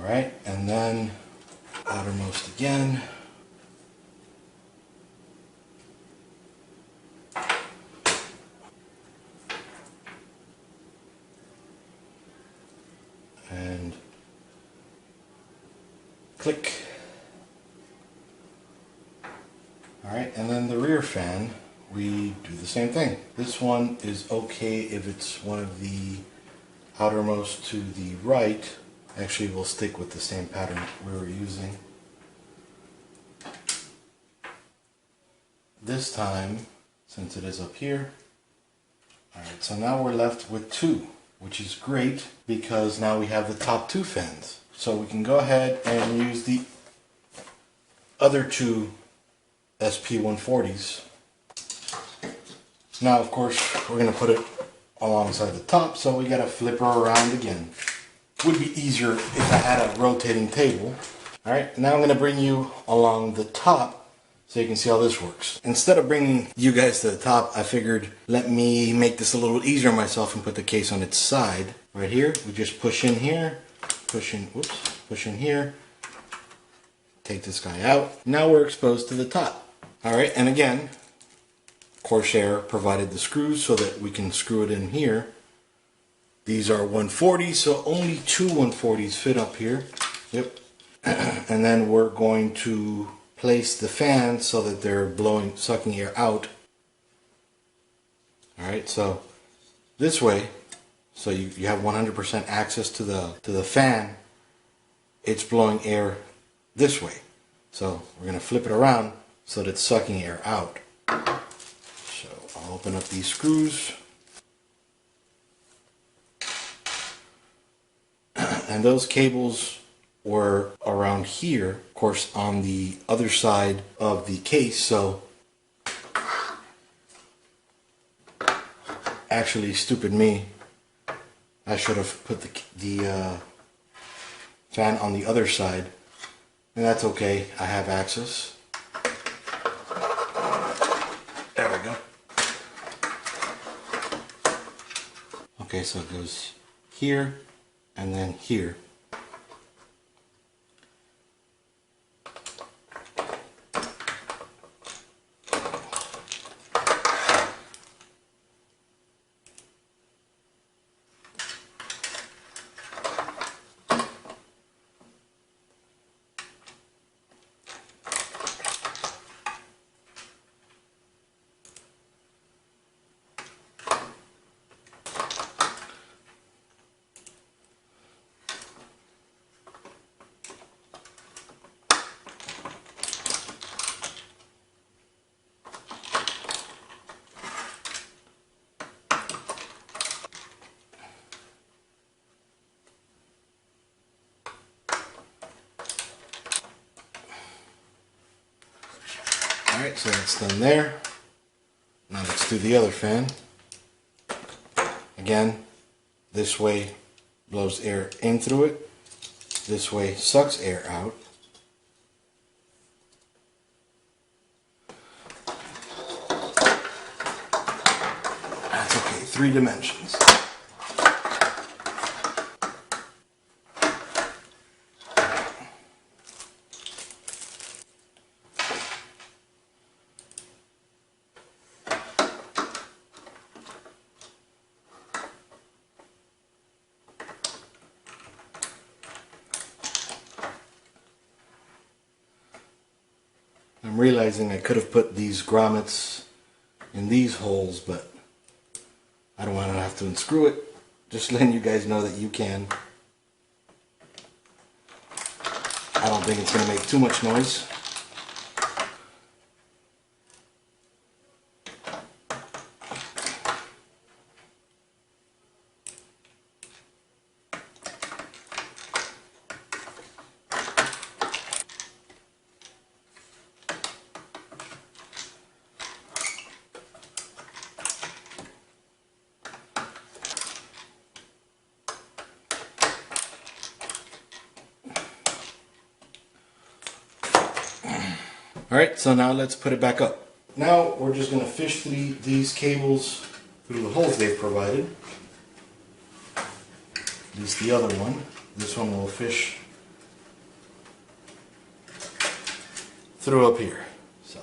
Alright, and then outermost again. And click. Alright, and then the rear fan, we do the same thing. This one is okay if it's one of the outermost to the right. Actually, we'll stick with the same pattern we were using. This time, since it is up here. Alright, so now we're left with two, which is great because now we have the top two fans. So we can go ahead and use the other two SP140s. Now, of course, we're going to put it alongside the top, so we got to flip her around again. Would be easier if I had a rotating table. Alright, now I'm going to bring you along the top so you can see how this works. Instead of bringing you guys to the top, I figured let me make this a little easier myself and put the case on its side. Right here, we just push in here, push in here, take this guy out. Now we're exposed to the top. Alright, and again, Corsair provided the screws so that we can screw it in here. These are 140s, so only two 140s fit up here. Yep. And then we're going to place the fans so that they're sucking air out. Alright, so this way, so you have 100% access to the fan. It's blowing air this way. So we're going to flip it around so that it's sucking air out. So I'll open up these screws. And those cables were around here, of course, on the other side of the case. So actually, stupid me, I should have put the fan on the other side. And that's okay, I have access. There we go. Okay, so it goes here and then here. Alright, so that's done there. Now let's do the other fan. Again, this way blows air in through it. This way sucks air out. That's okay, 3 dimensions. I'm realizing I could have put these grommets in these holes, but I don't want to have to unscrew it. Just letting you guys know that you can. I don't think it's going to make too much noise. Alright, so now let's put it back up. Now we're just going to fish these cables through the holes they've provided. At least the other one. This one will fish through up here. So,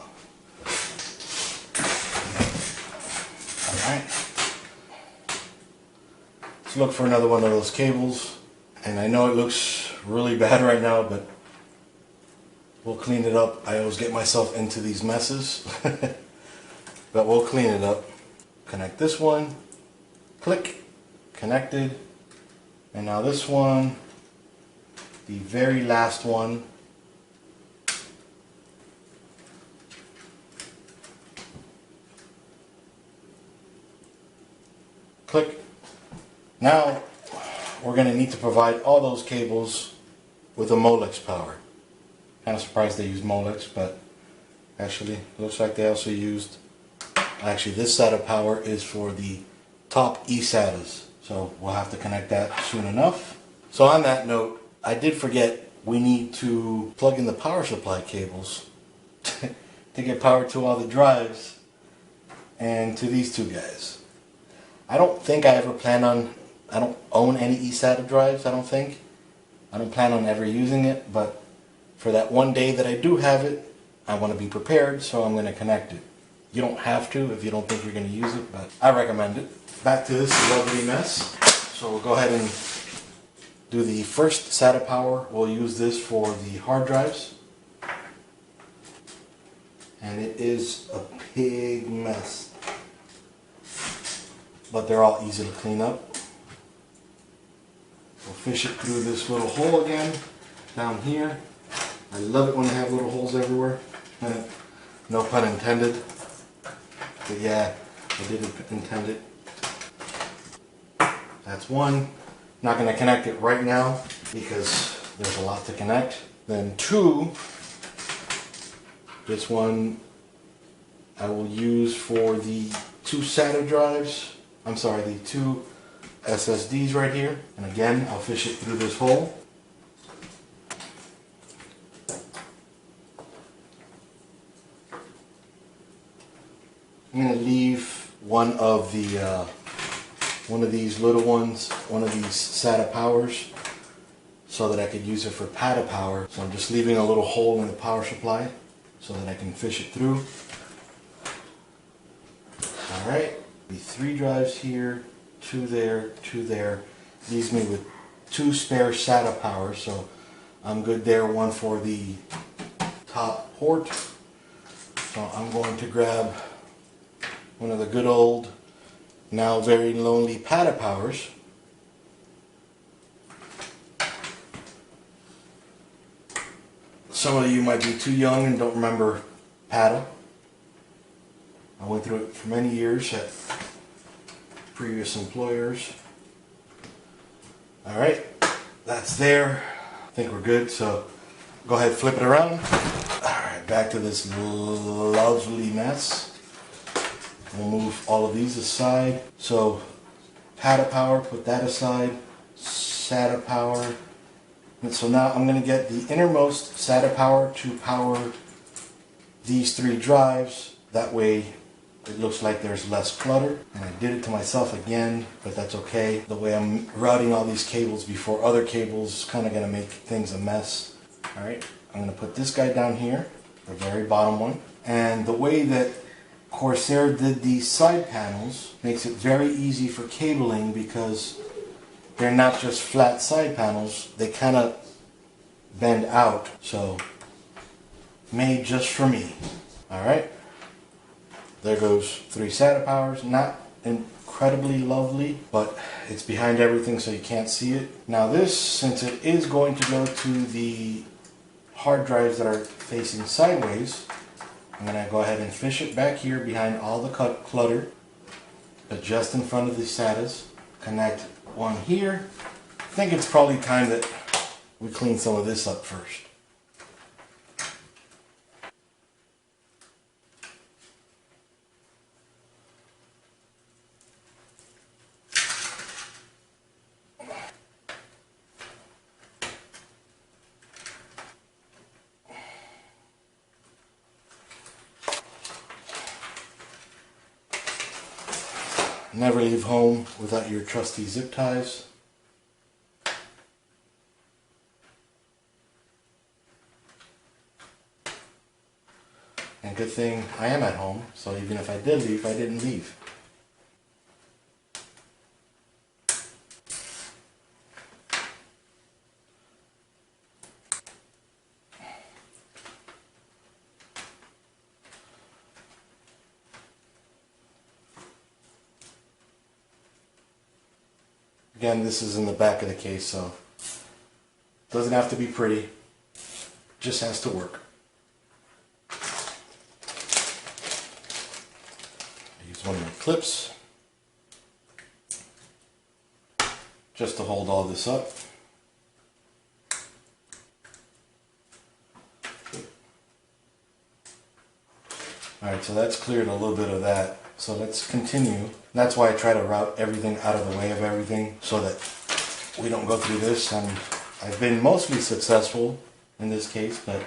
alright. Let's look for another one of those cables. And I know it looks really bad right now, but we'll clean it up. I always get myself into these messes. But we'll clean it up. Connect this one. Click. Connected. And now this one, the very last one. Click. Now we're going to need to provide all those cables with a Molex power. Kind of surprised they used Molex, but actually looks like they also used, actually this SATA power is for the top eSATAs. So we'll have to connect that soon enough. So on that note, I did forget we need to plug in the power supply cables to get power to all the drives and to these two guys. I don't think I ever plan on, I don't own any eSATA drives, I don't think. I don't plan on ever using it, but for that one day that I do have it, I want to be prepared, so I'm going to connect it. You don't have to if you don't think you're going to use it, but I recommend it. Back to this lovely mess. So we'll go ahead and do the first SATA power. We'll use this for the hard drives. And it is a big mess. But they're all easy to clean up. We'll fish it through this little hole again, down here. I love it when they have little holes everywhere. No pun intended. But yeah, I didn't intend it. That's one. Not going to connect it right now because there's a lot to connect. Then two, this one I will use for the two SATA drives. I'm sorry, the two SSDs right here. And again, I'll fish it through this hole. I'm going to leave one of these little ones, one of these SATA powers, so that I could use it for PATA power. So I'm just leaving a little hole in the power supply so that I can fish it through. Alright, the three drives here, two there, two there. Leaves me with two spare SATA powers, so I'm good there. One for the top port. So I'm going to grab one of the good old, now very lonely PATA powers. Some of you might be too young and don't remember PATA. I went through it for many years at previous employers. Alright, that's there. I think we're good, so go ahead, flip it around. Alright, back to this lovely mess. We'll move all of these aside. So, PATA power, put that aside. SATA power. And so now I'm going to get the innermost SATA power to power these three drives. That way it looks like there's less clutter. And I did it to myself again, but that's okay. The way I'm routing all these cables before other cables is kind of going to make things a mess. Alright, I'm going to put this guy down here, the very bottom one. And the way that Corsair did these side panels makes it very easy for cabling because they're not just flat side panels, they kind of bend out. So, made just for me. Alright, there goes three SATA powers. Not incredibly lovely, but it's behind everything so you can't see it. Now this, since it is going to go to the hard drives that are facing sideways, I'm going to go ahead and fish it back here behind all the clutter, but just in front of the SATAs. Connect one here. I think it's probably time that we clean some of this up first. Never leave home without your trusty zip ties. And good thing I am at home, so even if I did leave, I didn't leave. Again, this is in the back of the case, so it doesn't have to be pretty, just has to work. I use one of my clips just to hold all this up. Alright, so that's cleared a little bit of that. So let's continue. That's why I try to route everything out of the way of everything so that we don't go through this. And I've been mostly successful in this case, but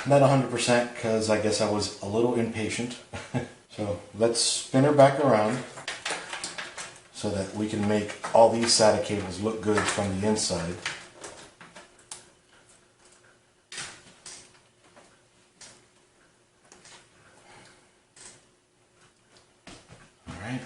not 100% because I guess I was a little impatient. So let's spin her back around so that we can make all these SATA cables look good from the inside. Alright.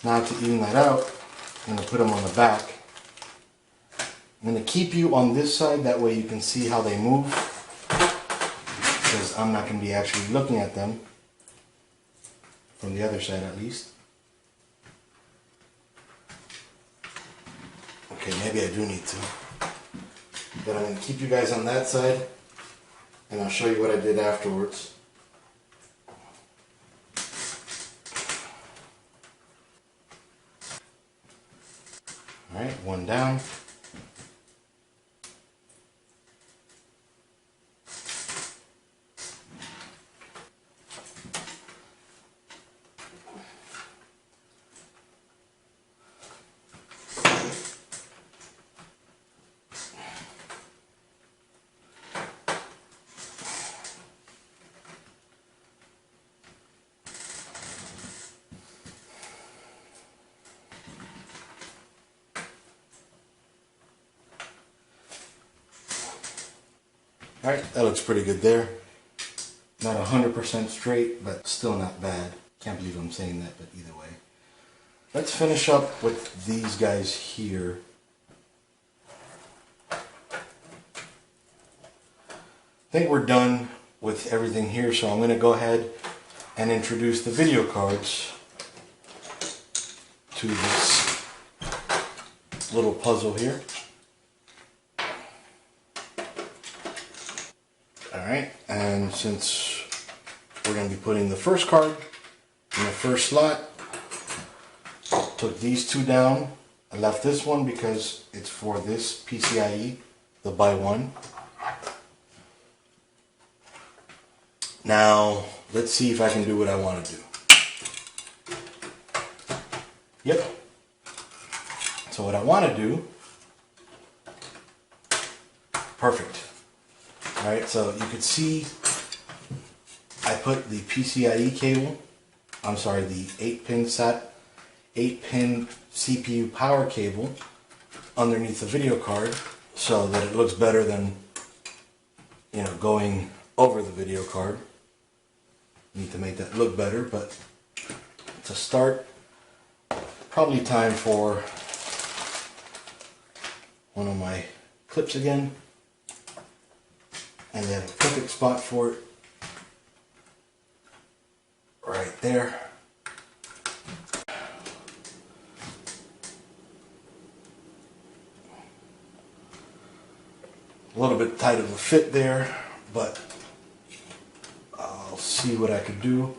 Now to even that out, I'm going to put them on the back. I'm going to keep you on this side, that way you can see how they move, because I'm not going to be actually looking at them, from the other side at least. Okay, maybe I do need to. But I'm going to keep you guys on that side, and I'll show you what I did afterwards. Alright, one down. Alright, that looks pretty good there. Not 100% straight, but still not bad. Can't believe I'm saying that, but either way. Let's finish up with these guys here. I think we're done with everything here, so I'm going to go ahead and introduce the video cards to this little puzzle here. Alright, and since we're going to be putting the first card in the first slot, took these two down. I left this one because it's for this PCIe, the buy one. Now, let's see if I can do what I want to do. Yep. So what I want to do, perfect. Alright, so you could see I put the PCIe cable, I'm sorry, the 8-pin CPU power cable underneath the video card so that it looks better than, you know, going over the video card. Need to make that look better, but to start, probably time for one of my clips again. And then a perfect spot for it right there. A little bit tight of a fit there, but I'll see what I could do.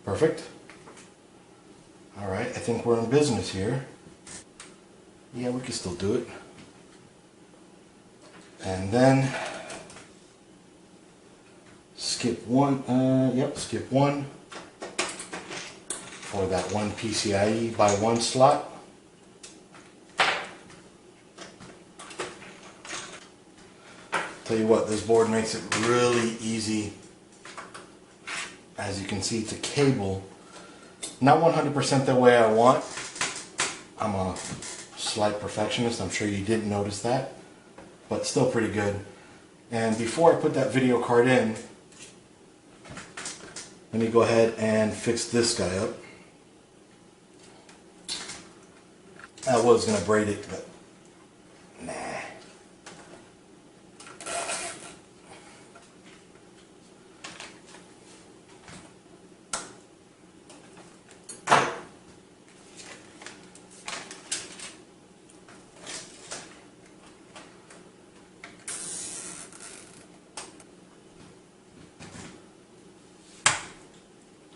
Perfect. Alright, I think we're in business here. Yeah, we can still do it. And then skip one, skip one. for that one PCIe by one slot. Tell you what, this board makes it really easy. As you can see, it's a cable. Not 100% the way I want. I'm a slight perfectionist. I'm sure you didn't notice that, but still pretty good. And before I put that video card in, let me go ahead and fix this guy up. I was going to braid it, but nah.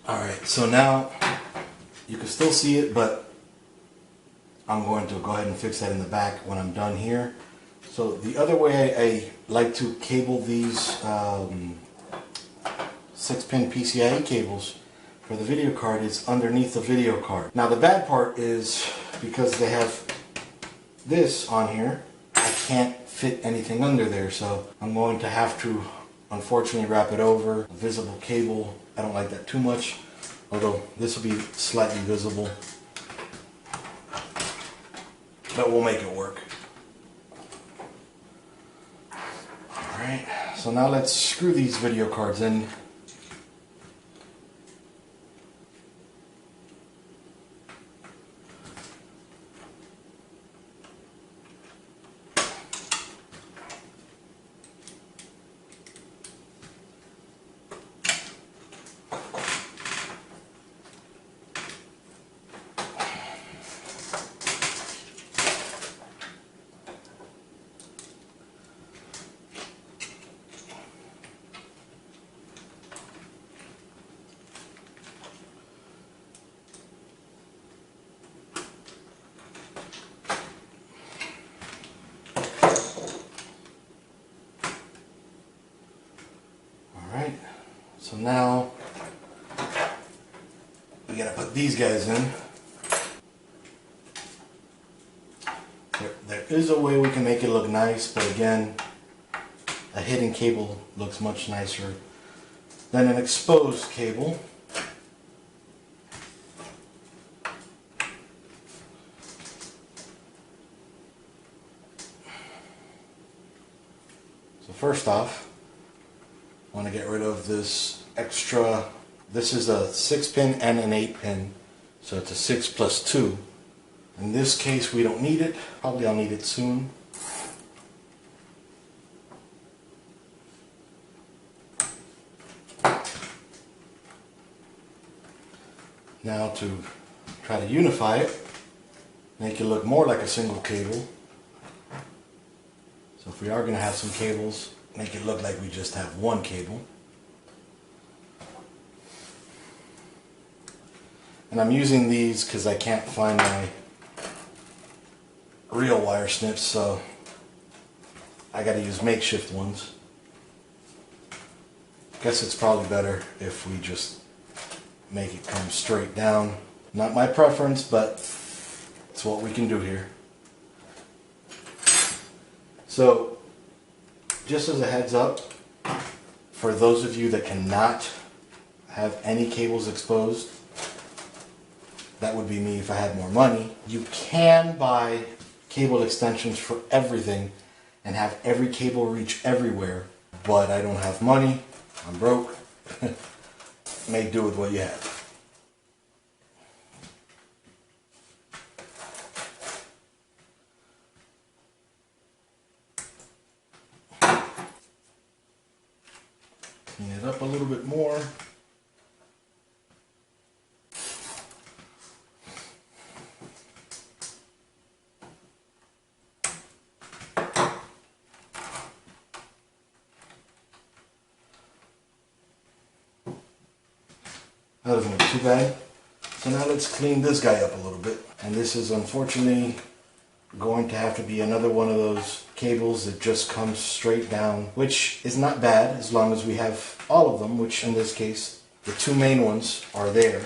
Alright, so now you can still see it, but I'm going to go ahead and fix that in the back when I'm done here. So the other way I like to cable these 6-pin PCIe cables for the video card is underneath the video card. Now the bad part is because they have this on here, I can't fit anything under there, so I'm going to have to unfortunately wrap it over a visible cable. I don't like that too much, although this will be slightly visible, but we'll make it work. Alright, so now let's screw these video cards in. So now we gotta put these guys in. There is a way we can make it look nice, but again, a hidden cable looks much nicer than an exposed cable. So first off, I want to get rid of this extra. This is a 6-pin and an 8-pin, so it's a 6 plus 2. In this case we don't need it. Probably I'll need it soon. Now to try to unify it, make it look more like a single cable. So if we are going to have some cables, make it look like we just have one cable. And I'm using these because I can't find my real wire snips, so I got to use makeshift ones. Guess it's probably better if we just make it come straight down. Not my preference, but it's what we can do here. So just as a heads up, for those of you that cannot have any cables exposed, that would be me if I had more money. You can buy cable extensions for everything and have every cable reach everywhere, but I don't have money, I'm broke. Make do with what you have. Clean it up a little bit more. That doesn't look too bad. So now let's clean this guy up a little bit. And this is unfortunately going to have to be another one of those cables that just comes straight down, which is not bad as long as we have all of them, which in this case, the two main ones are there.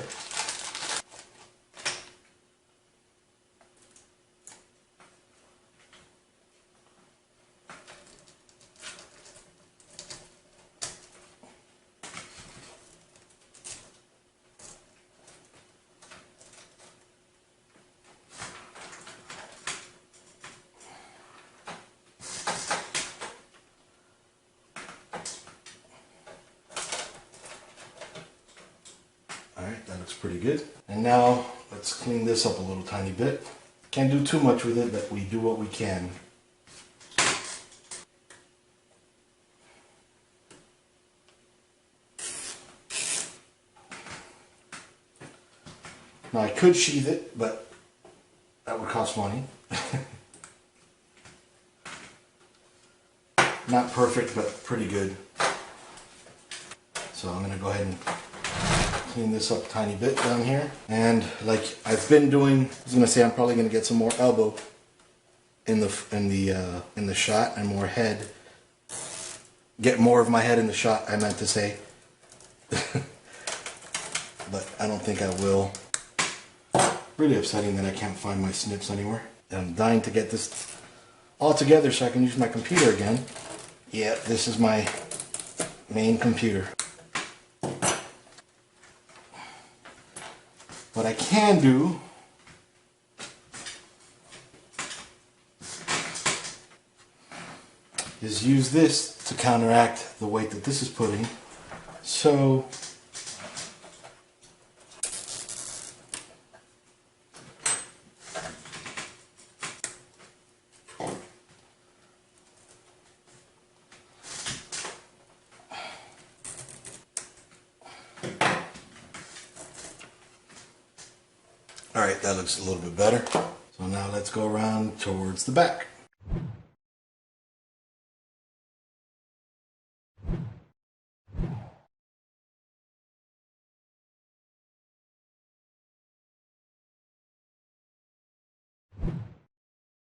looks pretty good. And now let's clean this up a little tiny bit. Can't do too much with it, but we do what we can. Now I could sheathe it, but that would cost money. Not perfect, but pretty good. So I'm going to go ahead and clean this up a tiny bit down here. And like I've been doing, I was going to say I'm probably going to get some more elbow in the shot and more head. Get more of my head in the shot, I meant to say. But I don't think I will. Really upsetting that I can't find my snips anywhere. I'm dying to get this all together so I can use my computer again. Yeah, this is my main computer. What I can do is use this to counteract the weight that this is putting. So alright, that looks a little bit better. So now let's go around towards the back.